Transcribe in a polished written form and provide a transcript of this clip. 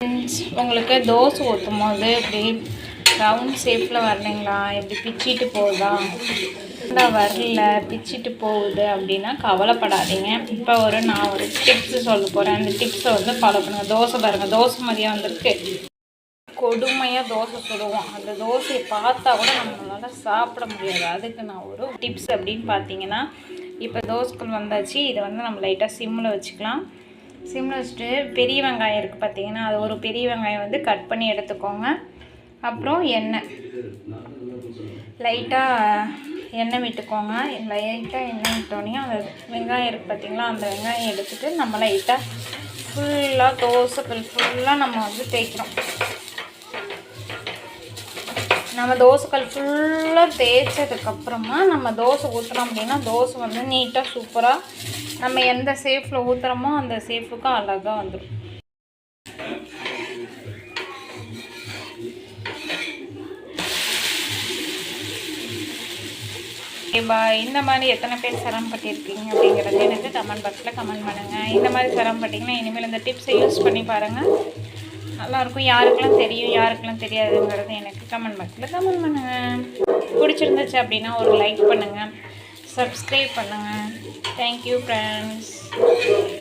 உங்களுக்கு தோசை ஊற்றும் போது இப்படி ரவுண்ட் ஷேப்பில் வரலைங்களா, இப்படி பிச்சிட்டு போகுதா, வரல பிச்சிட்டு போகுது அப்படின்னா கவலைப்படாதீங்க. இப்போ நான் ஒரு டிப்ஸு சொல்ல போகிறேன். அந்த டிப்ஸை ஃபாலோ பண்ணுங்கள். தோசை பாருங்கள், தோசை மாதிரியாக வந்திருக்கு. கொடுமையாக தோசை சுடுவோம். அந்த தோசையை பார்த்தா கூட நம்மளால் சாப்பிட முடியாது. அதுக்கு நான் ஒரு டிப்ஸ் அப்படின்னு பார்த்தீங்கன்னா, இப்போ தோசைகள் வந்தாச்சு. இதை நம்ம லைட்டாக சிம்மில் வச்சுக்கலாம். சிம்மில் வச்சுட்டு பெரிய வெங்காயம் இருக்குது பார்த்தீங்கன்னா, அது ஒரு பெரிய வெங்காயம் கட் பண்ணி எடுத்துக்கோங்க. அப்புறம் லைட்டாக எண்ணெய் விட்டுக்கோங்க. லைட்டாக எண்ணெய் விட்டோன்னே அந்த வெங்காயம் இருக்குது பார்த்தீங்களா, அந்த வெங்காயம் எடுத்துகிட்டு நம்ம லைட்டாக ஃபுல்லாக தோசைகள் ஃபுல்லாக நம்ம தேய்க்கிறோம். நம்ம தோசைக்கல் ஃபுல்லாக தேய்ச்சதுக்கப்புறமா நம்ம தோசை ஊற்றுறோம் அப்படின்னா தோசை நீட்டாக சூப்பராக நம்ம எந்த ஷேப்பில் ஊற்றுறோமோ அந்த ஷேப்புக்கு அழகாக வந்துடும். இந்த மாதிரி எத்தனை பேர் சிரமப்பட்டிருக்கீங்க அப்படிங்கிறது எனக்கு கமெண்ட் பாக்ஸில் கமெண்ட் பண்ணுங்கள். இந்த மாதிரி சிரமப்பட்டிங்கன்னா இனிமேல் இந்த டிப்ஸை யூஸ் பண்ணி பாருங்கள். நல்லாயிருக்கும். யாருக்கெல்லாம் தெரியும், யாருக்கெல்லாம் தெரியாதுங்கிறது எனக்கு கமெண்ட் பாக்ஸில் கமெண்ட் பண்ணுங்கள். பிடிச்சிருந்துச்சு அப்படின்னா ஒரு லைக் பண்ணுங்கள், சப்ஸ்கிரைப் பண்ணுங்கள். Thank you friends.